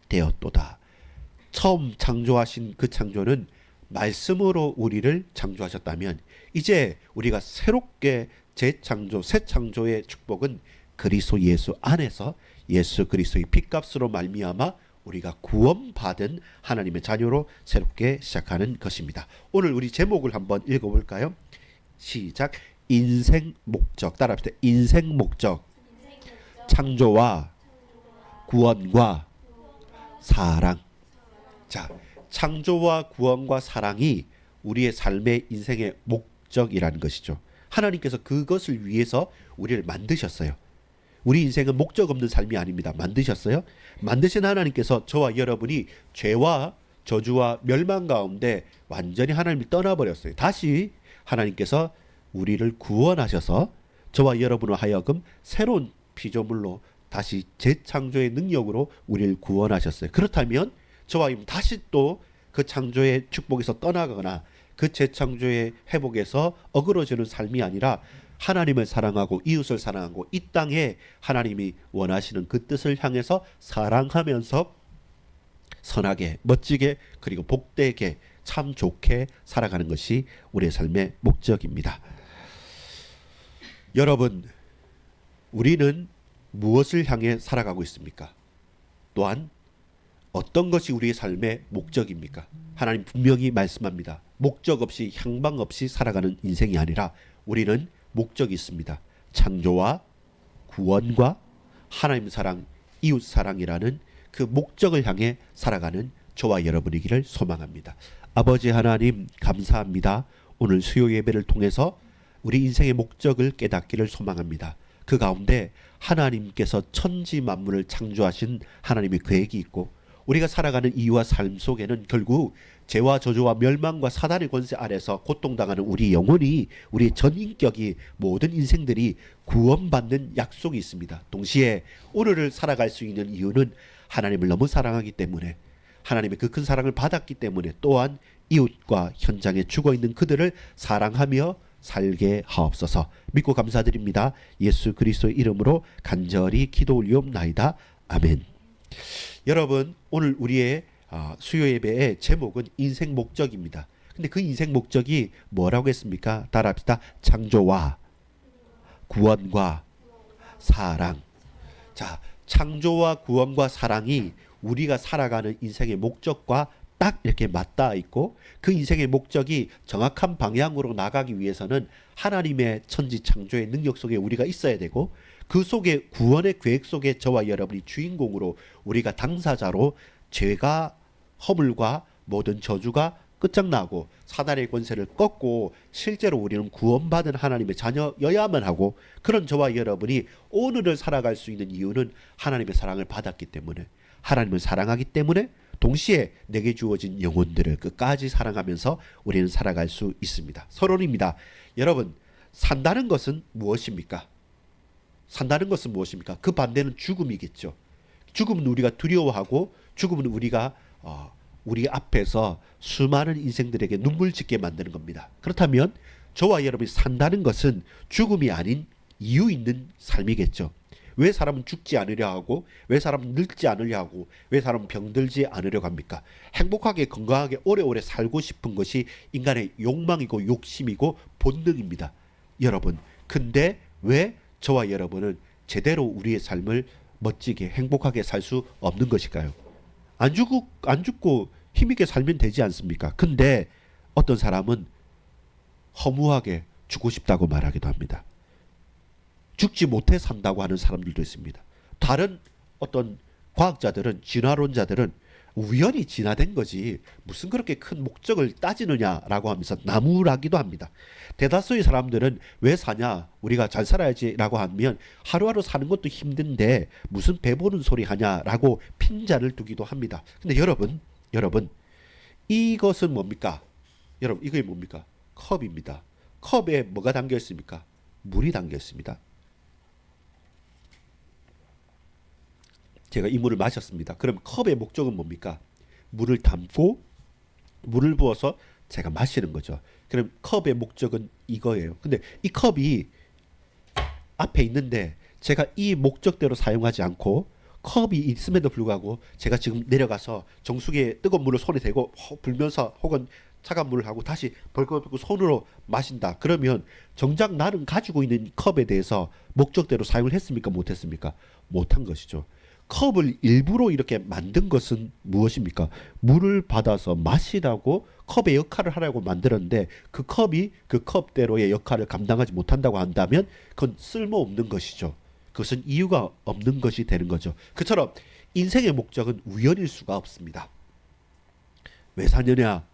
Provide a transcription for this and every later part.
되었도다. 처음 창조하신 그 창조는 말씀으로 우리를 창조하셨다면 이제 우리가 새롭게 재창조, 새 창조의 축복은 그리스도 예수 안에서 예수 그리스도의 핏값으로 말미암아 우리가 구원받은 하나님의 자녀로 새롭게 시작하는 것입니다. 오늘 우리 제목을 한번 읽어볼까요? 시작. 인생 목적. 따라합시다. 인생 목적. 창조와 구원과 사랑. 자, 창조와 구원과 사랑이 우리의 삶의 인생의 목적이라는 것이죠. 하나님께서 그것을 위해서 우리를 만드셨어요. 우리 인생은 목적 없는 삶이 아닙니다. 만드셨어요. 만드신 하나님께서 저와 여러분이 죄와 저주와 멸망 가운데 완전히 하나님을 떠나버렸어요. 다시 하나님께서 우리를 구원하셔서 저와 여러분을 하여금 새로운 피조물로 다시 재창조의 능력으로 우리를 구원하셨어요. 그렇다면 저와 여러분 다시 또 그 창조의 축복에서 떠나거나 그 재창조의 회복에서 어그러지는 삶이 아니라 하나님을 사랑하고 이웃을 사랑하고 이 땅에 하나님이 원하시는 그 뜻을 향해서 사랑하면서 선하게 멋지게 그리고 복되게 참 좋게 살아가는 것이 우리의 삶의 목적입니다. 여러분, 우리는 무엇을 향해 살아가고 있습니까? 또한 어떤 것이 우리의 삶의 목적입니까? 하나님 분명히 말씀합니다. 목적 없이 향방 없이 살아가는 인생이 아니라 우리는 목적이 있습니다. 창조와 구원과 하나님 사랑, 이웃 사랑이라는 그 목적을 향해 살아가는 저와 여러분이기를 소망합니다. 아버지 하나님 감사합니다. 오늘 수요 예배를 통해서 우리 인생의 목적을 깨닫기를 소망합니다. 그 가운데 하나님께서 천지 만물을 창조하신 하나님의 계획이 있고 우리가 살아가는 이유와 삶 속에는 결국 죄와 저주와 멸망과 사단의 권세 아래서 고통당하는 우리 영혼이 우리의 전 인격이 모든 인생들이 구원받는 약속이 있습니다. 동시에 오늘을 살아갈 수 있는 이유는 하나님을 너무 사랑하기 때문에 하나님의 그 큰 사랑을 받았기 때문에 또한 이웃과 현장에 죽어있는 그들을 사랑하며 살게 하옵소서. 믿고 감사드립니다. 예수 그리스도의 이름으로 간절히 기도 올리옵나이다. 아멘. 여러분, 오늘 우리의 수요 예배의 제목은 인생 목적입니다. 근데 그 인생 목적이 뭐라고 했습니까? 따라합시다. 창조와 구원과 사랑. 자, 창조와 구원과 사랑이 우리가 살아가는 인생의 목적과 딱 이렇게 맞닿아 있고 그 인생의 목적이 정확한 방향으로 나가기 위해서는 하나님의 천지 창조의 능력 속에 우리가 있어야 되고 그 속에 구원의 계획 속에 저와 여러분이 주인공으로 우리가 당사자로 죄가 허물과 모든 저주가 끝장나고 사단의 권세를 꺾고 실제로 우리는 구원받은 하나님의 자녀여야만 하고 그런 저와 여러분이 오늘을 살아갈 수 있는 이유는 하나님의 사랑을 받았기 때문에 하나님을 사랑하기 때문에 동시에 내게 주어진 영혼들을 끝까지 사랑하면서 우리는 살아갈 수 있습니다. 서론입니다. 여러분, 산다는 것은 무엇입니까? 산다는 것은 무엇입니까? 그 반대는 죽음이겠죠. 죽음은 우리가 두려워하고 죽음은 우리가 우리 앞에서 수많은 인생들에게 눈물 짓게 만드는 겁니다. 그렇다면 저와 여러분이 산다는 것은 죽음이 아닌 이유 있는 삶이겠죠. 왜 사람은 죽지 않으려 하고 왜 사람은 늙지 않으려 하고 왜 사람은 병들지 않으려고 합니까? 행복하게 건강하게 오래오래 살고 싶은 것이 인간의 욕망이고 욕심이고 본능입니다. 여러분, 근데 왜 저와 여러분은 제대로 우리의 삶을 멋지게 행복하게 살 수 없는 것일까요? 안 죽고 힘있게 살면 되지 않습니까? 근데 어떤 사람은 허무하게 죽고 싶다고 말하기도 합니다. 죽지 못해 산다고 하는 사람들도 있습니다. 다른 어떤 과학자들은 진화론자들은 우연히 진화된 거지 무슨 그렇게 큰 목적을 따지느냐라고 하면서 나무라기도 합니다. 대다수의 사람들은 왜 사냐? 우리가 잘 살아야지라고 하면 하루하루 사는 것도 힘든데 무슨 배보는 소리 하냐라고 핀잔을 두기도 합니다. 근데 여러분 이것은 뭡니까? 여러분 이게 뭡니까? 컵입니다. 컵에 뭐가 담겨 있습니까? 물이 담겨 있습니다. 제가 이 물을 마셨습니다. 그럼 컵의 목적은 뭡니까? 물을 담고 물을 부어서 제가 마시는 거죠. 그럼 컵의 목적은 이거예요. 근데 이 컵이 앞에 있는데 제가 이 목적대로 사용하지 않고 컵이 있음에도 불구하고 제가 지금 내려가서 정수기에 뜨거운 물을 손에 대고 불면서 혹은 차가운 물을 하고 다시 벌컥벌컥 손으로 마신다. 그러면 정작 나는 가지고 있는 컵에 대해서 목적대로 사용을 했습니까? 못했습니까? 못한 것이죠. 컵을 일부러 이렇게 만든 것은 무엇입니까? 물을 받아서 마시라고 컵의 역할을 하라고 만들었는데 그 컵이 그 컵대로의 역할을 감당하지 못한다고 한다면 그건 쓸모없는 것이죠. 그것은 이유가 없는 것이 되는 거죠. 그처럼 인생의 목적은 우연일 수가 없습니다. 왜 사느냐?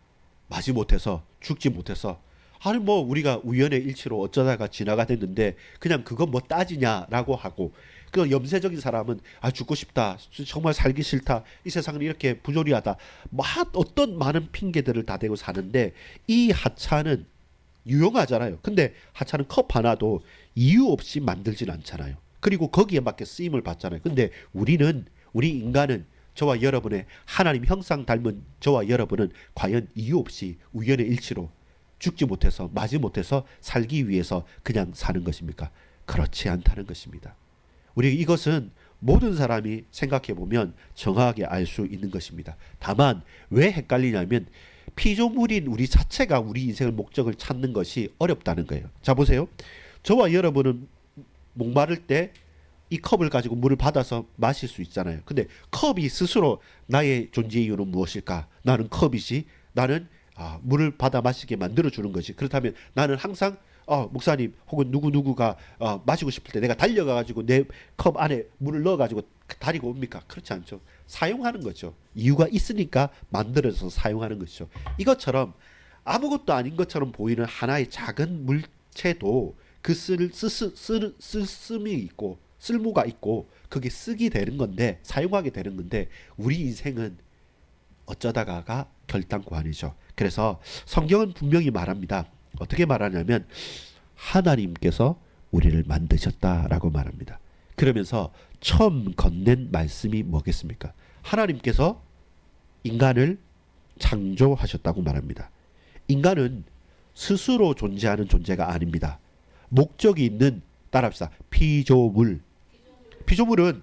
마지 못해서, 죽지 못해서. 아니 뭐 우리가 우연의 일치로 어쩌다가 지나가 됐는데 그냥 그거 뭐 따지냐라고 하고, 그 염세적인 사람은 아 죽고 싶다, 정말 살기 싫다, 이 세상은 이렇게 부조리하다, 어떤 많은 핑계들을 다 대고 사는데 이 하찮은 유용하잖아요. 근데 하찮은 컵 하나도 이유 없이 만들진 않잖아요. 그리고 거기에 맞게 쓰임을 받잖아요. 근데 우리 인간은, 저와 여러분의 하나님 형상 닮은 저와 여러분은 과연 이유 없이 우연의 일치로 죽지 못해서, 마지 못해서 살기 위해서 그냥 사는 것입니까? 그렇지 않다는 것입니다. 우리 이것은 모든 사람이 생각해 보면 정확하게 알 수 있는 것입니다. 다만 왜 헷갈리냐면 피조물인 우리 자체가 우리 인생의 목적을 찾는 것이 어렵다는 거예요. 자 보세요. 저와 여러분은 목마를 때 이 컵을 가지고 물을 받아서 마실 수 있잖아요. 근데 컵이 스스로 나의 존재 이유는 무엇일까? 나는 컵이지. 나는 물을 받아 마시게 만들어주는 것이. 그렇다면 나는 항상 목사님 혹은 누구누구가 마시고 싶을 때 내가 달려가가지고 내 컵 안에 물을 넣어가지고 다리고 옵니까? 그렇지 않죠. 사용하는 거죠. 이유가 있으니까 만들어서 사용하는 것이죠. 이것처럼 아무것도 아닌 것처럼 보이는 하나의 작은 물체도 그 쓸음이 있고 쓸모가 있고 그게 쓰게 되는 건데, 사용하게 되는 건데, 우리 인생은 어쩌다가가 결단코 아니죠. 그래서 성경은 분명히 말합니다. 어떻게 말하냐면 하나님께서 우리를 만드셨다라고 말합니다. 그러면서 처음 건넨 말씀이 뭐겠습니까? 하나님께서 인간을 창조하셨다고 말합니다. 인간은 스스로 존재하는 존재가 아닙니다. 목적이 있는, 따라합시다, 피조물. 피조물은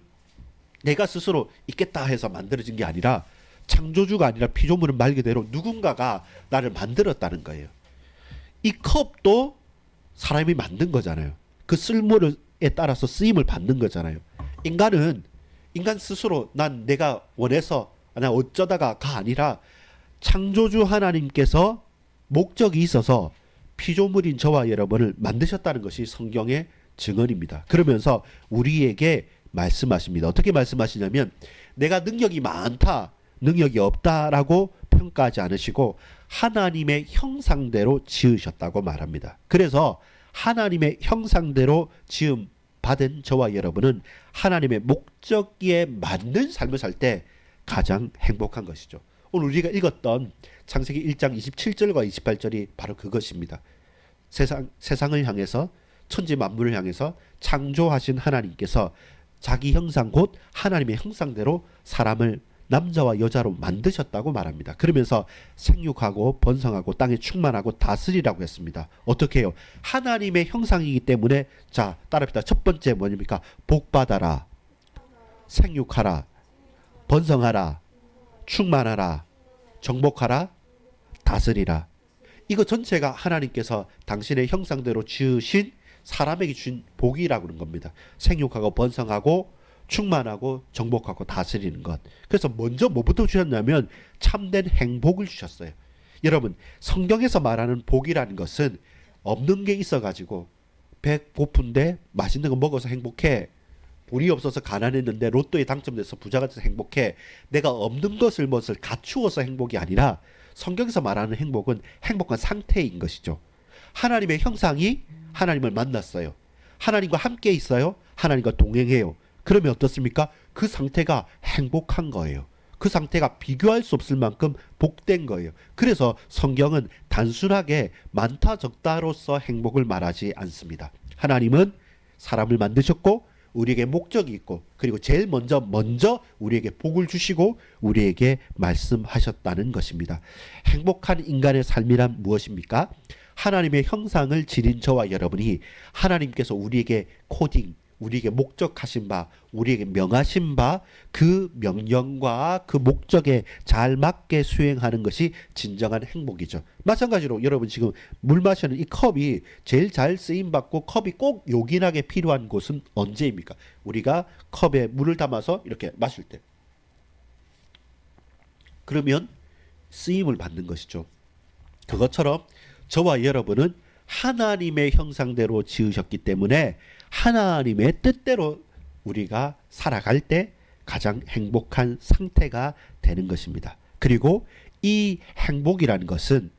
내가 스스로 있겠다 해서 만들어진 게 아니라, 창조주가 아니라 피조물은 말 그대로 누군가가 나를 만들었다는 거예요. 이 컵도 사람이 만든 거잖아요. 그 쓸모에 따라서 쓰임을 받는 거잖아요. 인간 스스로 내가 원해서 나 어쩌다가가 아니라 창조주 하나님께서 목적이 있어서 피조물인 저와 여러분을 만드셨다는 것이 성경의 증언입니다. 그러면서 우리에게 말씀하십니다. 어떻게 말씀하시냐면 내가 능력이 많다, 능력이 없다라고 평가하지 않으시고 하나님의 형상대로 지으셨다고 말합니다. 그래서 하나님의 형상대로 지음 받은 저와 여러분은 하나님의 목적에 맞는 삶을 살 때 가장 행복한 것이죠. 오늘 우리가 읽었던 창세기 1장 27절과 28절이 바로 그것입니다. 세상을 향해서, 천지 만물을 향해서 창조하신 하나님께서 자기 형상 곧 하나님의 형상대로 사람을 남자와 여자로 만드셨다고 말합니다. 그러면서 생육하고 번성하고 땅에 충만하고 다스리라고 했습니다. 어떻게 해요? 하나님의 형상이기 때문에, 자 따라합시다. 첫 번째 뭐입니까? 복받아라, 생육하라, 번성하라, 충만하라, 정복하라, 다스리라. 이거 전체가 하나님께서 당신의 형상대로 지으신 사람에게 준 복이라고 하는 겁니다. 생육하고 번성하고 충만하고 정복하고 다스리는 것. 그래서 먼저 뭐부터 주셨냐면 참된 행복을 주셨어요. 여러분, 성경에서 말하는 복이라는 것은 없는 게 있어가지고 배 고픈데 맛있는 거 먹어서 행복해, 돈이 없어서 가난했는데 로또에 당첨돼서 부자가 돼서 행복해, 내가 없는 것을 갖추어서 행복이 아니라, 성경에서 말하는 행복은 행복한 상태인 것이죠. 하나님의 형상이 하나님을 만났어요. 하나님과 함께 있어요. 하나님과 동행해요. 그러면 어떻습니까? 그 상태가 행복한 거예요. 그 상태가 비교할 수 없을 만큼 복된 거예요. 그래서 성경은 단순하게 많다 적다로서 행복을 말하지 않습니다. 하나님은 사람을 만드셨고 우리에게 목적이 있고, 그리고 제일 먼저 우리에게 복을 주시고 우리에게 말씀하셨다는 것입니다. 행복한 인간의 삶이란 무엇입니까? 하나님의 형상을 지닌 저와 여러분이 하나님께서 우리에게 코딩, 우리에게 목적하신 바, 우리에게 명하신 바 그 명령과 그 목적에 잘 맞게 수행하는 것이 진정한 행복이죠. 마찬가지로 여러분 지금 물 마시는 이 컵이 제일 잘 쓰임 받고 컵이 꼭 요긴하게 필요한 곳은 언제입니까? 우리가 컵에 물을 담아서 이렇게 마실 때. 그러면 쓰임을 받는 것이죠. 그것처럼 저와 여러분은 하나님의 형상대로 지으셨기 때문에 하나님의 뜻대로 우리가 살아갈 때 가장 행복한 상태가 되는 것입니다. 그리고 이 행복이라는 것은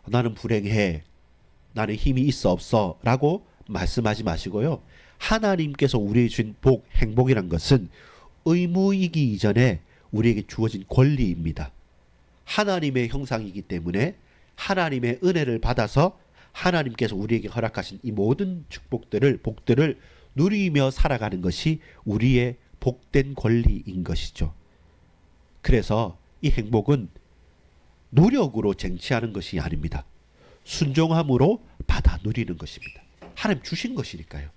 나는 불행해, 나는 힘이 있어 없어 라고 말씀하지 마시고요. 하나님께서 우리에게 주신 복, 행복이란 것은 의무이기 이전에 우리에게 주어진 권리입니다. 하나님의 형상이기 때문에 하나님의 은혜를 받아서 하나님께서 우리에게 허락하신 이 모든 축복들을, 복들을 누리며 살아가는 것이 우리의 복된 권리인 것이죠. 그래서 이 행복은 노력으로 쟁취하는 것이 아닙니다. 순종함으로 받아 누리는 것입니다. 하나님 주신 것이니까요.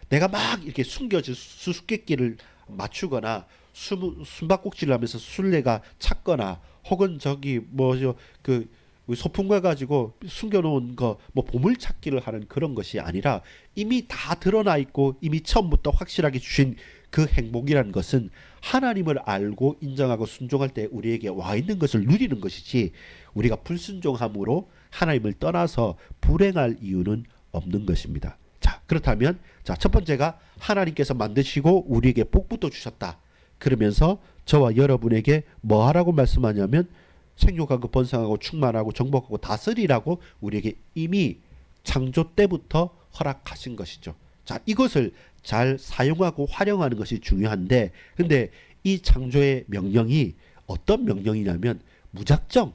내가 막 이렇게 숨겨진 수수께끼를 맞추거나 숨바꼭질을 하면서 술래가 찾거나 혹은 저기 뭐죠 그 소풍가 가지고 숨겨놓은 거 뭐 보물 찾기를 하는 그런 것이 아니라 이미 다 드러나 있고 이미 처음부터 확실하게 주신 그 행복이라는 것은 하나님을 알고 인정하고 순종할 때 우리에게 와 있는 것을 누리는 것이지 우리가 불순종함으로 하나님을 떠나서 불행할 이유는 없는 것입니다. 자, 그렇다면 첫 번째가 하나님께서 만드시고 우리에게 복부터 주셨다. 그러면서 저와 여러분에게 뭐 하라고 말씀하냐면 생육하고 번성하고 충만하고 정복하고 다스리라고 우리에게 이미 창조 때부터 허락하신 것이죠. 자, 이것을 잘 사용하고 활용하는 것이 중요한데 근데 이 창조의 명령이 어떤 명령이냐면 무작정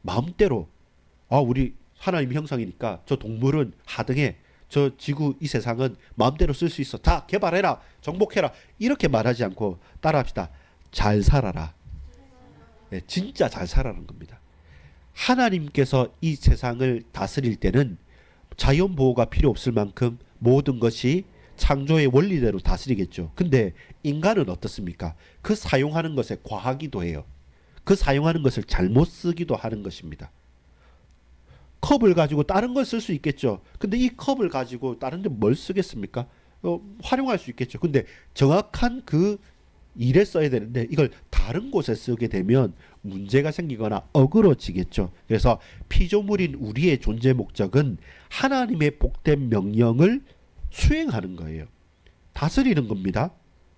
마음대로 우리 하나님 형상이니까 저 동물은 하등해, 저 지구 이 세상은 마음대로 쓸 수 있어, 다 개발해라, 정복해라 이렇게 말하지 않고 따라합시다. 잘 살아라. 네, 진짜 잘 살아라는 겁니다. 하나님께서 이 세상을 다스릴 때는 자연보호가 필요 없을 만큼 모든 것이 창조의 원리대로 다스리겠죠. 근데 인간은 어떻습니까? 그 사용하는 것에 과하기도 해요. 그 사용하는 것을 잘못 쓰기도 하는 것입니다. 컵을 가지고 다른 걸 쓸 수 있겠죠. 근데 이 컵을 가지고 다른 데 뭘 쓰겠습니까? 활용할 수 있겠죠. 근데 정확한 그 일에 써야 되는데 이걸 다른 곳에 쓰게 되면 문제가 생기거나 어그러지겠죠. 그래서 피조물인 우리의 존재 목적은 하나님의 복된 명령을 수행하는 거예요. 다스리는 겁니다.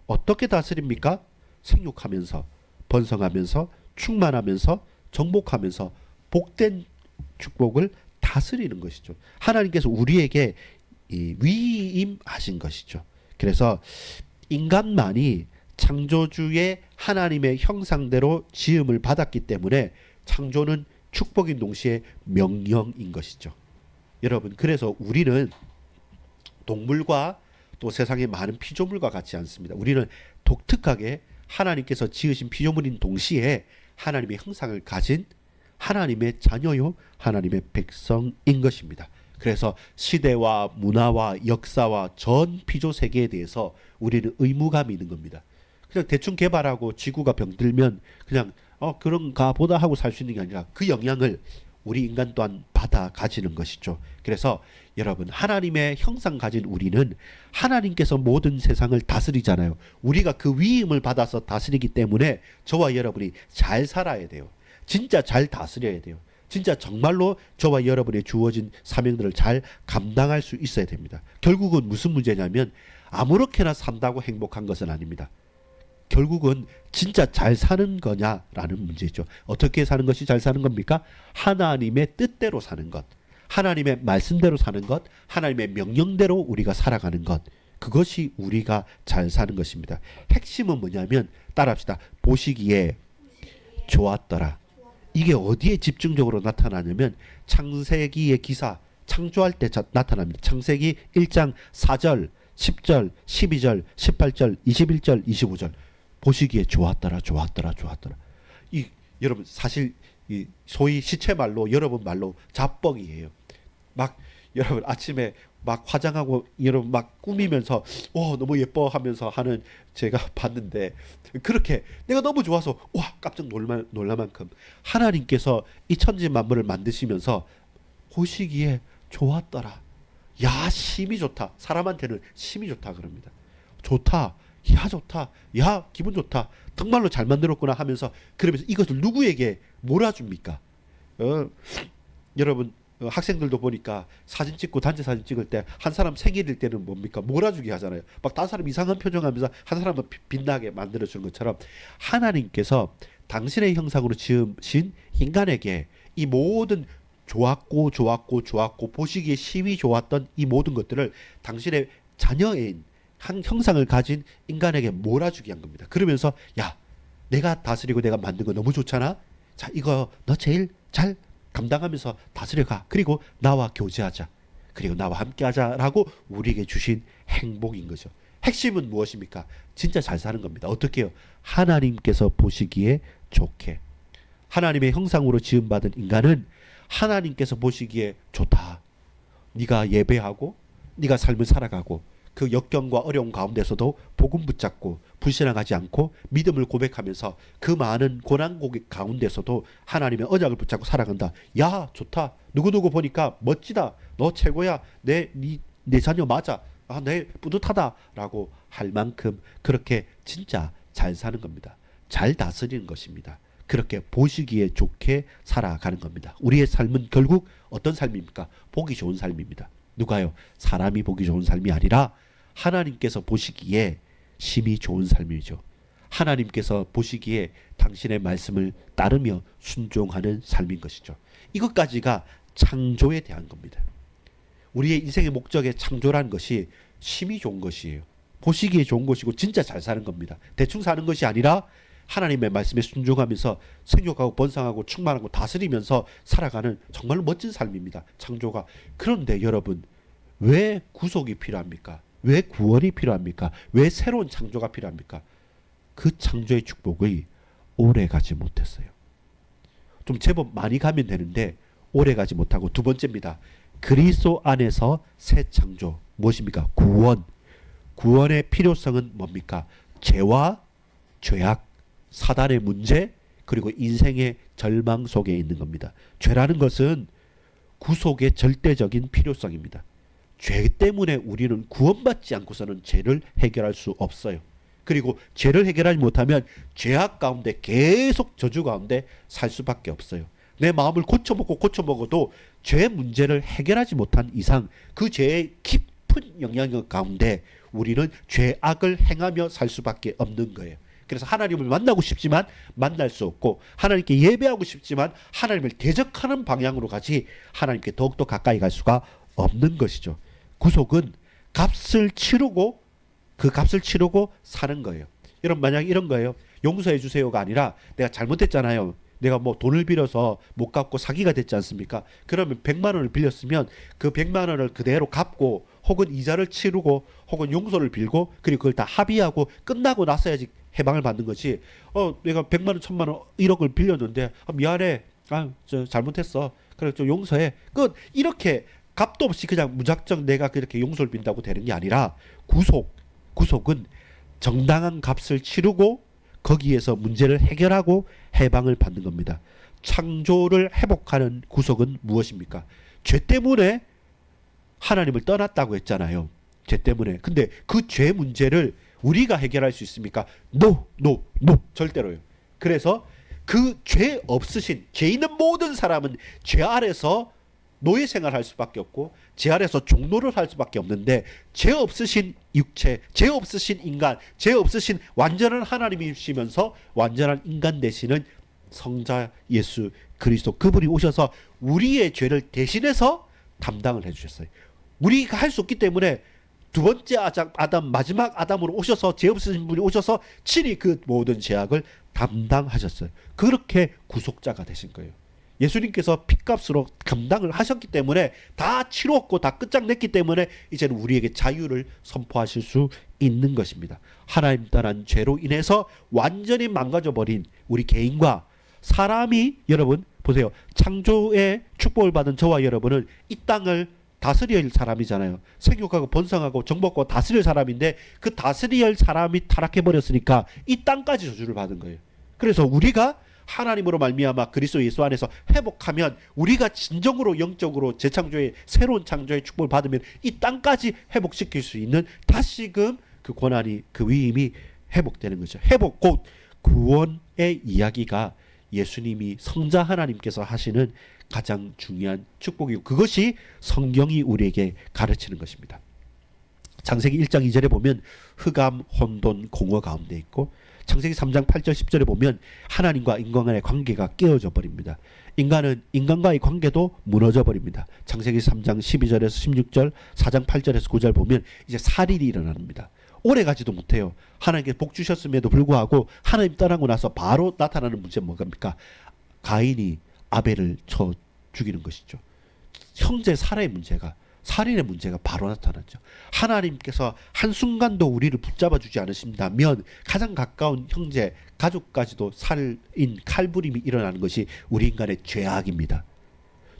어떻게 다스립니까? 생육하면서, 번성하면서, 충만하면서, 정복하면서 복된 축복을 다스리는 것이죠. 하나님께서 우리에게 위임하신 것이죠. 그래서 인간만이 창조주의 하나님의 형상대로 지음을 받았기 때문에 창조는 축복인 동시에 명령인 것이죠. 여러분, 그래서 우리는 동물과 또 세상의 많은 피조물과 같지 않습니다. 우리는 독특하게 하나님께서 지으신 피조물인 동시에 하나님의 형상을 가진 하나님의 자녀요, 하나님의 백성인 것입니다. 그래서 시대와 문화와 역사와 전 피조 세계에 대해서 우리는 의무감이 있는 겁니다. 그냥 대충 개발하고 지구가 병들면 그냥 그런가 보다 하고 살 수 있는 게 아니라 그 영향을 우리 인간 또한 받아 가지는 것이죠. 그래서 여러분, 하나님의 형상 가진 우리는 하나님께서 모든 세상을 다스리잖아요. 우리가 그 위임을 받아서 다스리기 때문에 저와 여러분이 잘 살아야 돼요. 진짜 잘 다스려야 돼요. 진짜 정말로 저와 여러분의 주어진 사명들을 잘 감당할 수 있어야 됩니다. 결국은 무슨 문제냐면 아무렇게나 산다고 행복한 것은 아닙니다. 결국은 진짜 잘 사는 거냐라는 문제죠. 어떻게 사는 것이 잘 사는 겁니까? 하나님의 뜻대로 사는 것, 하나님의 말씀대로 사는 것, 하나님의 명령대로 우리가 살아가는 것, 그것이 우리가 잘 사는 것입니다. 핵심은 뭐냐면 따라합시다. 보시기에 좋았더라. 이게 어디에 집중적으로 나타나냐면 창세기의 기사, 창조할 때 나타납니다. 창세기 1장 4절, 10절, 12절, 18절, 21절, 25절. 보시기에 좋았더라, 좋았더라, 좋았더라. 여러분, 사실 소위 시체 말로, 여러분 말로 자뻑이에요. 막 여러분 아침에 막 화장하고 이런 막 꾸미면서 너무 예뻐 하면서 하는 제가 봤는데 그렇게 내가 너무 좋아서 와 깜짝 놀랄 만큼 하나님께서 이 천지 만물을 만드시면서 보시기에 좋았더라. 야 심이 좋다. 사람한테는 심이 좋다 그럽니다. 좋다. 야 좋다. 야 기분 좋다. 정말로 잘 만들었구나 하면서 그러면서 이것을 누구에게 몰아줍니까? 여러분 학생들도 보니까 사진 찍고 단체 사진 찍을 때 한 사람 생일일 때는 뭡니까? 몰아주기 하잖아요. 막 다른 사람 이상한 표정하면서 한 사람은 빛나게 만들어주는 것처럼 하나님께서 당신의 형상으로 지으신 인간에게 이 모든 좋았고 좋았고 좋았고 보시기에 심히 좋았던 이 모든 것들을 당신의 자녀인 한 형상을 가진 인간에게 몰아주게 한 겁니다. 그러면서 야 내가 다스리고 내가 만든 거 너무 좋잖아. 자 이거 너 제일 잘 감당하면서 다스려가. 그리고 나와 교제하자. 그리고 나와 함께하자라고 우리에게 주신 행복인 거죠. 핵심은 무엇입니까? 진짜 잘 사는 겁니다. 어떻게요? 하나님께서 보시기에 좋게. 하나님의 형상으로 지음받은 인간은 하나님께서 보시기에 좋다. 네가 예배하고 네가 삶을 살아가고 그 역경과 어려움 가운데서도 복음 붙잡고 불신앙하지 않고 믿음을 고백하면서 그 많은 고난 가운데서도 하나님의 언약을 붙잡고 살아간다. 야 좋다. 누구누구 보니까 멋지다. 너 최고야. 내 자녀 맞아. 내 뿌듯하다라고 할 만큼 그렇게 진짜 잘 사는 겁니다. 잘 다스리는 것입니다. 그렇게 보시기에 좋게 살아가는 겁니다. 우리의 삶은 결국 어떤 삶입니까? 보기 좋은 삶입니다. 누가요? 사람이 보기 좋은 삶이 아니라 하나님께서 보시기에 심히 좋은 삶이죠. 하나님께서 보시기에 당신의 말씀을 따르며 순종하는 삶인 것이죠. 이것까지가 창조에 대한 겁니다. 우리의 인생의 목적의 창조라는 것이 심히 좋은 것이에요. 보시기에 좋은 것이고 진짜 잘 사는 겁니다. 대충 사는 것이 아니라 하나님의 말씀에 순종하면서 생육하고 번성하고 충만하고 다스리면서 살아가는 정말로 멋진 삶입니다. 창조가. 그런데 여러분 왜 구속이 필요합니까? 왜 구원이 필요합니까? 왜 새로운 창조가 필요합니까? 그 창조의 축복이 오래 가지 못했어요. 좀 제법 많이 가면 되는데 오래 가지 못하고 두 번째입니다. 그리스도 안에서 새 창조. 무엇입니까? 구원. 구원의 필요성은 뭡니까? 죄와 죄악, 사단의 문제, 그리고 인생의 절망 속에 있는 겁니다. 죄라는 것은 구속의 절대적인 필요성입니다. 죄 때문에 우리는 구원받지 않고서는 죄를 해결할 수 없어요. 그리고 죄를 해결하지 못하면 죄악 가운데 계속 저주 가운데 살 수밖에 없어요. 내 마음을 고쳐먹어도 죄 문제를 해결하지 못한 이상 그 죄의 깊은 영향력 가운데 우리는 죄악을 행하며 살 수밖에 없는 거예요. 그래서 하나님을 만나고 싶지만 만날 수 없고 하나님께 예배하고 싶지만 하나님을 대적하는 방향으로 가지 하나님께 더욱더 가까이 갈 수가 없는 것이죠. 구속은 값을 치르고 그 값을 치르고 사는 거예요. 여러분 만약 이런 거예요. 용서해 주세요가 아니라 내가 잘못했잖아요. 내가 뭐 돈을 빌어서 못 갚고 사기가 됐지 않습니까? 그러면 100만 원을 빌렸으면 그 100만 원을 그대로 갚고 혹은 이자를 치르고 혹은 용서를 빌고 그리고 그걸 다 합의하고 끝나고 나서야지 해방을 받는 거지. 내가 100만 원, 1000만 원, 1억을 빌렸는데 미안해. 저 잘못했어. 그래 좀 용서해. 끝. 이렇게 값도 없이 그냥 무작정 내가 그렇게 용서를 빈다고 되는 게 아니라 구속은 정당한 값을 치르고 거기에서 문제를 해결하고 해방을 받는 겁니다. 창조를 회복하는 구속은 무엇입니까? 죄 때문에 하나님을 떠났다고 했잖아요. 죄 때문에. 근데 그 죄 문제를 우리가 해결할 수 있습니까? No. 절대로요. 그래서 그 죄 없으신, 죄 있는 모든 사람은 죄 아래서 노예 생활할 수밖에 없고 죄 아래서 종노를 할 수밖에 없는데 죄 없으신 육체, 죄 없으신 인간, 죄 없으신 완전한 하나님이시면서 완전한 인간 되시는 성자 예수 그리스도, 그분이 오셔서 우리의 죄를 대신해서 담당을 해주셨어요. 우리가 할 수 없기 때문에 두 번째 아담, 마지막 아담으로 오셔서 죄 없으신 분이 오셔서 친히 그 모든 죄악을 담당하셨어요. 그렇게 구속자가 되신 거예요. 예수님께서 핏값으로 감당을 하셨기 때문에 다 치루었고 다 끝장냈기 때문에 이제는 우리에게 자유를 선포하실 수 있는 것입니다. 하나님 떠난 죄로 인해서 완전히 망가져버린 우리 개인과 사람이, 여러분 보세요. 창조의 축복을 받은 저와 여러분은 이 땅을 다스려야 할 사람이잖아요. 생육하고 번성하고 정복하고 다스릴 사람인데 그 다스려야 할 사람이 타락해 버렸으니까 이 땅까지 저주를 받은 거예요. 그래서 우리가 하나님으로 말미암아 그리스도 예수 안에서 회복하면, 우리가 진정으로 영적으로 재창조의 새로운 창조의 축복을 받으면 이 땅까지 회복시킬 수 있는 다시금 그 권한이, 그 위임이 회복되는 거죠. 회복 곧 구원의 이야기가 예수님이 성자 하나님께서 하시는 가장 중요한 축복이고, 그것이 성경이 우리에게 가르치는 것입니다. 창세기 1장 2절에 보면 흑암, 혼돈, 공허 가운데 있고, 창세기 3장 8절 10절에 보면 하나님과 인간 간의 관계가 깨어져 버립니다. 인간은 인간과의 관계도 무너져 버립니다. 창세기 3장 12절에서 16절, 4장 8절에서 9절 보면 이제 살인이 일어납니다. 오래가지도 못해요. 하나님께 복 주셨음에도 불구하고 하나님 떠나고 나서 바로 나타나는 문제는 뭐입니까? 가인이 아벨을 쳐 죽이는 것이죠. 형제 살인의 문제가 바로 나타났죠. 하나님께서 한순간도 우리를 붙잡아 주지 않으신다면 가장 가까운 형제, 가족까지도 살인, 칼부림이 일어나는 것이 우리 인간의 죄악입니다.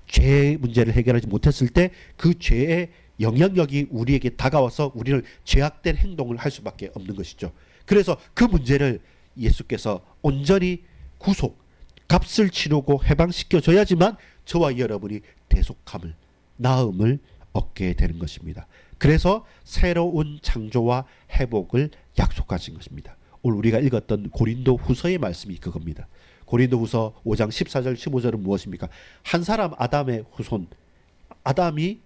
죄의 문제를 해결하지 못했을 때 그 죄의 영향력이 우리에게 다가와서 우리를 죄악된 행동을 할 수밖에 없는 것이죠. 그래서 그 문제를 예수께서 온전히 구속, 값을 치르고 해방시켜줘야지만 저와 여러분이 대속함을, 나음을 얻게 되는 것입니다. 그래서 새로운 창조와 회복을 약속하신 것입니다. 오늘 우리가 읽었던 고린도 후서의 말씀이 그겁니다. 고린도 후서 5장 14절 15절은 무엇입니까? 한 사람 아담의 후손, 아담이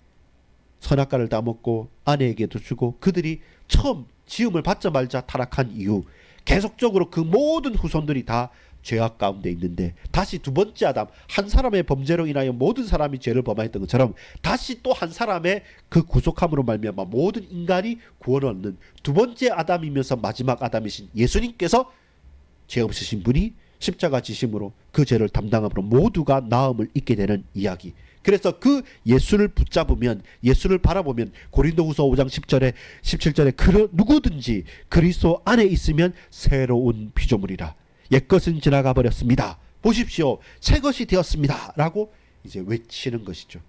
선악과를 따먹고 아내에게도 주고 그들이 처음 지음을 받자마자 타락한 이후 계속적으로 그 모든 후손들이 다 죄악 가운데 있는데, 다시 두 번째 아담, 한 사람의 범죄로 인하여 모든 사람이 죄를 범하였던 것처럼 다시 또 한 사람의 그 구속함으로 말미암아 모든 인간이 구원을 얻는 두 번째 아담이면서 마지막 아담이신 예수님께서 죄 없으신 분이 십자가 지심으로 그 죄를 담당함으로 모두가 나음을 잊게 되는 이야기. 그래서 그 예수를 붙잡으면, 예수를 바라보면 고린도후서 5장 10절에 17절에 누구든지 그리스도 안에 있으면 새로운 피조물이라, 옛것은 지나가 버렸습니다, 보십시오 새 것이 되었습니다 라고 이제 외치는 것이죠.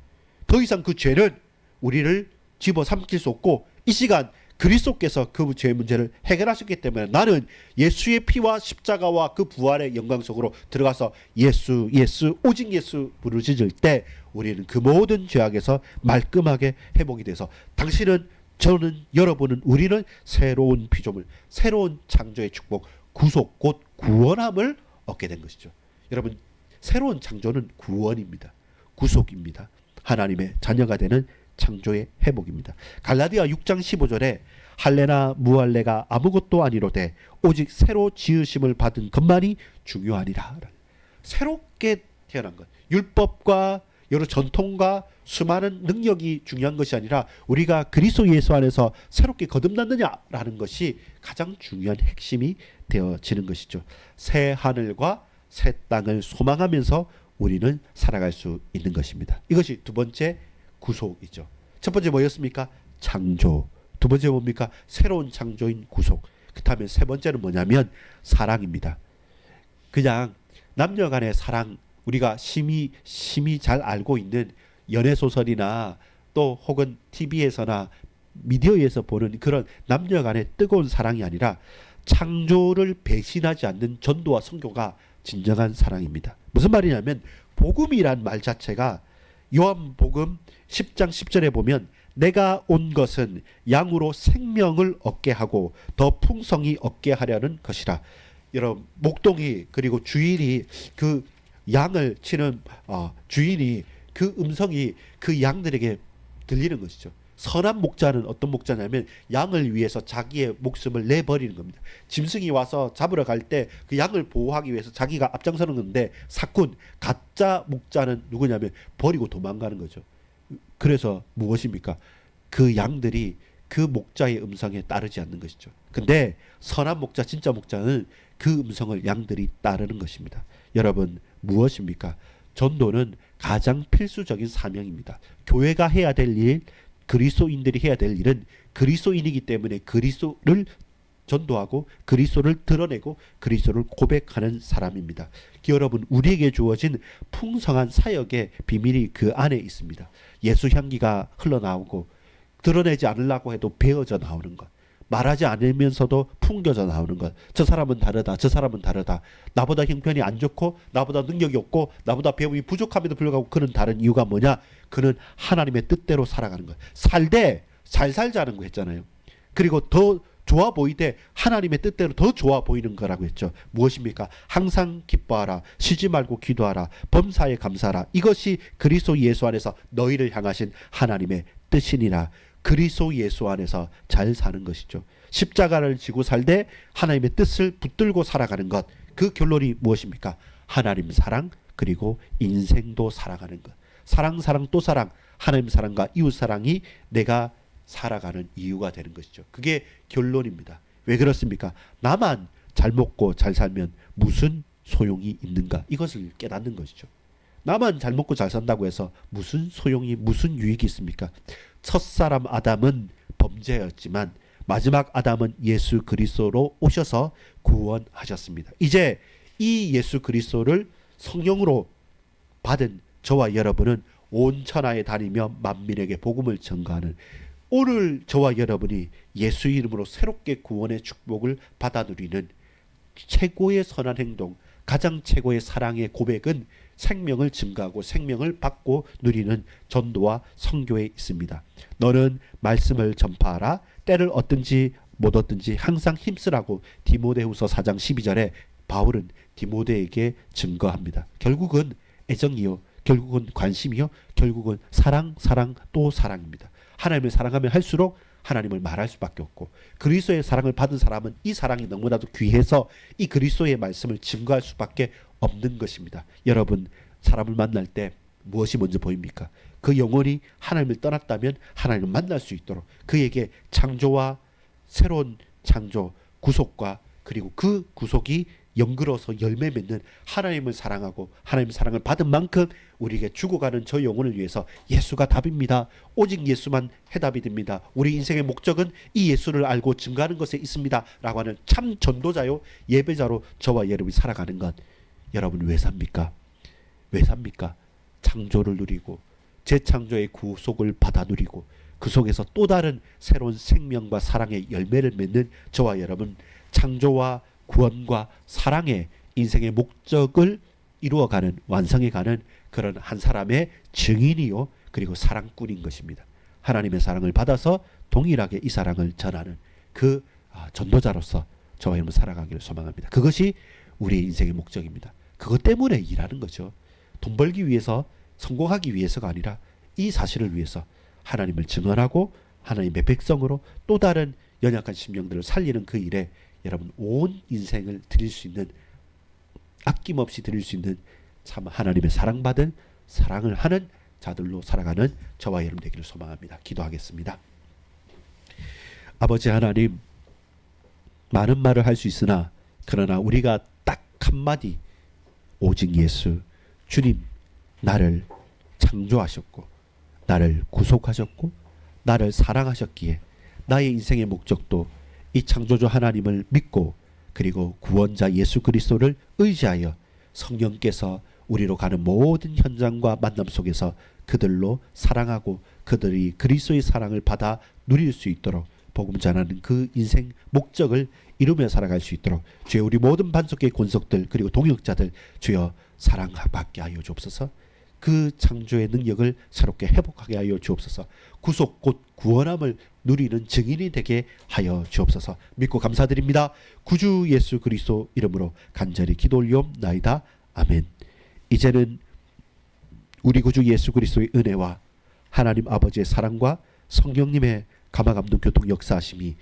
더 이상 그 죄는 우리를 집어삼킬 수 없고, 이 시간 그리스도께서 그 죄의 문제를 해결하셨기 때문에 나는 예수의 피와 십자가와 그 부활의 영광 속으로 들어가서 예수, 예수, 오직 예수 부르짖을 때 우리는 그 모든 죄악에서 말끔하게 회복이 돼서 당신은, 저는, 여러분은, 우리는 새로운 피조물, 새로운 창조의 축복, 구속 곧 구원함을 얻게 된 것이죠. 여러분, 새로운 창조는 구원입니다. 구속입니다. 하나님의 자녀가 되는 창조의 회복입니다. 갈라디아 6장 15절에 할례나 무할례가 아무것도 아니로되 오직 새로 지으심을 받은 것만이 중요하니라. 새롭게 태어난 것, 율법과 여러 전통과 수많은 능력이 중요한 것이 아니라 우리가 그리스도 예수 안에서 새롭게 거듭났느냐라는 것이 가장 중요한 핵심이 되어지는 것이죠. 새 하늘과 새 땅을 소망하면서 우리는 살아갈 수 있는 것입니다. 이것이 두 번째 구속이죠. 첫 번째 뭐였습니까? 창조. 두 번째 뭡니까? 새로운 창조인 구속. 그 다음에 세 번째는 뭐냐면 사랑입니다. 그냥 남녀 간의 사랑, 우리가 심히 잘 알고 있는 연애소설이나 또 혹은 TV에서나 미디어에서 보는 그런 남녀 간의 뜨거운 사랑이 아니라 창조를 배신하지 않는 전도와 선교가 진정한 사랑입니다. 무슨 말이냐면 복음이란 말 자체가 요한복음 10장 10절에 보면 내가 온 것은 양으로 생명을 얻게 하고 더 풍성히 얻게 하려는 것이라. 여러분, 목동이 그리고 주인이 그 양을 치는 주인이 그 음성이 그 양들에게 들리는 것이죠. 선한 목자는 어떤 목자냐면 양을 위해서 자기의 목숨을 내버리는 겁니다. 짐승이 와서 잡으러 갈 때 그 양을 보호하기 위해서 자기가 앞장서는 건데, 사꾼, 가짜 목자는 누구냐면 버리고 도망가는 거죠. 그래서 무엇입니까? 그 양들이 그 목자의 음성에 따르지 않는 것이죠. 근데 선한 목자, 진짜 목자는 그 음성을 양들이 따르는 것입니다. 여러분, 무엇입니까? 전도는 가장 필수적인 사명입니다. 교회가 해야 될 일, 그리스도인들이 해야 될 일은 그리스도인이기 때문에 그리스도를 전도하고 그리스도를 드러내고 그리스도를 고백하는 사람입니다. 여러분, 우리에게 주어진 풍성한 사역의 비밀이 그 안에 있습니다. 예수 향기가 흘러나오고 드러내지 않으려고 해도 배어져 나오는 것, 말하지 않으면서도 풍겨져 나오는 것. 저 사람은 다르다, 저 사람은 다르다, 나보다 형편이 안 좋고 나보다 능력이 없고 나보다 배움이 부족함에도 불구하고 그는 다른 이유가 뭐냐? 그는 하나님의 뜻대로 살아가는 것. 살되 잘 살자는 거 했잖아요. 그리고 더 좋아 보이되 하나님의 뜻대로 더 좋아 보이는 거라고 했죠. 무엇입니까? 항상 기뻐하라, 쉬지 말고 기도하라, 범사에 감사하라. 이것이 그리스도 예수 안에서 너희를 향하신 하나님의 뜻이니라. 그리스도 예수 안에서 잘 사는 것이죠. 십자가를 지고 살되 하나님의 뜻을 붙들고 살아가는 것. 그 결론이 무엇입니까? 하나님 사랑, 그리고 인생도 살아가는 것. 사랑 또 사랑, 하나님 사랑과 이웃 사랑이 내가 살아가는 이유가 되는 것이죠. 그게 결론입니다. 왜 그렇습니까? 나만 잘 먹고 잘 살면 무슨 소용이 있는가? 이것을 깨닫는 것이죠. 나만 잘 먹고 잘 산다고 해서 무슨 소용이, 무슨 유익이 있습니까? 첫사람 아담은 범죄였지만 마지막 아담은 예수 그리스도로 오셔서 구원하셨습니다. 이제 이 예수 그리스도를 성령으로 받은 저와 여러분은 온 천하에 다니며 만민에게 복음을 전가하는, 오늘 저와 여러분이 예수 이름으로 새롭게 구원의 축복을 받아 누리는 최고의 선한 행동, 가장 최고의 사랑의 고백은 생명을 증가하고 생명을 받고 누리는 전도와 선교에 있습니다. 너는 말씀을 전파하라. 때를 얻든지 못 얻든지 항상 힘쓰라고 디모데후서 4장 12절에 바울은 디모데에게 증거합니다. 결국은 애정이요, 결국은 관심이요, 결국은 사랑 또 사랑입니다. 하나님을 사랑하면 할수록 하나님을 말할 수밖에 없고, 그리스도의 사랑을 받은 사람은 이 사랑이 너무나도 귀해서 이 그리스도의 말씀을 증거할 수밖에 없는 것입니다. 여러분, 사람을 만날 때 무엇이 먼저 보입니까? 그 영혼이 하나님을 떠났다면 하나님을 만날 수 있도록 그에게 창조와 새로운 창조, 구속과 그리고 그 구속이 연결어서 열매 맺는 하나님을 사랑하고 하나님의 사랑을 받은 만큼 우리에게 죽어가는 저 영혼을 위해서 예수가 답입니다. 오직 예수만 해답이 됩니다. 우리 인생의 목적은 이 예수를 알고 증거하는 것에 있습니다 라고 하는 참 전도자요, 예배자로 저와 여러분이 살아가는 것. 여러분, 왜 삽니까? 왜 삽니까? 창조를 누리고 재창조의 구속을 받아 누리고 그 속에서 또 다른 새로운 생명과 사랑의 열매를 맺는 저와 여러분, 창조와 구원과 사랑의 인생의 목적을 이루어가는, 완성해가는 그런 한 사람의 증인이요, 그리고 사랑꾼인 것입니다. 하나님의 사랑을 받아서 동일하게 이 사랑을 전하는 그 전도자로서 저와 여러분 살아가기를 소망합니다. 그것이 우리의 인생의 목적입니다. 그것 때문에 일하는 거죠. 돈 벌기 위해서, 성공하기 위해서가 아니라 이 사실을 위해서 하나님을 증언하고 하나님의 백성으로 또 다른 연약한 심령들을 살리는 그 일에 여러분 온 인생을 드릴 수 있는, 아낌없이 드릴 수 있는 참 하나님의 사랑받은, 사랑을 하는 자들로 살아가는 저와 여러분 되기를 소망합니다. 기도하겠습니다. 아버지 하나님, 많은 말을 할 수 있으나 그러나 우리가 딱 한마디, 오직 예수, 주님 나를 창조하셨고 나를 구속하셨고 나를 사랑하셨기에 나의 인생의 목적도 이 창조주 하나님을 믿고 그리고 구원자 예수 그리스도를 의지하여 성령께서 우리로 가는 모든 현장과 만남 속에서 그들로 사랑하고 그들이 그리스도의 사랑을 받아 누릴 수 있도록 복음 전하는 그 인생 목적을 이루며 살아갈 수 있도록 주여, 우리 모든 반석의 권속들 그리고 동역자들 주여 사랑받게 하여 주옵소서. 그 창조의 능력을 새롭게 회복하게 하여 주옵소서. 구속 곧 구원함을 누리는 증인이 되게 하여 주옵소서. 믿고 감사드립니다. 구주 예수 그리스도 이름으로 간절히 기도 올리옵나이다. 아멘. 이제는 우리 구주 예수 그리스도의 은혜와 하나님 아버지의 사랑과 성령님의 감화감동 교통 역사하심이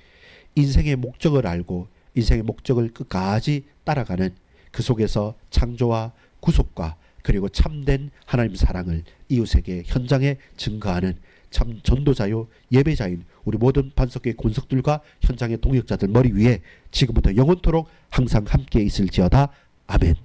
인생의 목적을 알고 인생의 목적을 끝까지 따라가는 그 속에서 창조와 구속과 그리고 참된 하나님 사랑을 이웃에게 현장에 증거하는 참 전도자요, 예배자인 우리 모든 반석의 권석들과 현장의 동역자들 머리 위에 지금부터 영원토록 항상 함께 있을지어다. 아멘.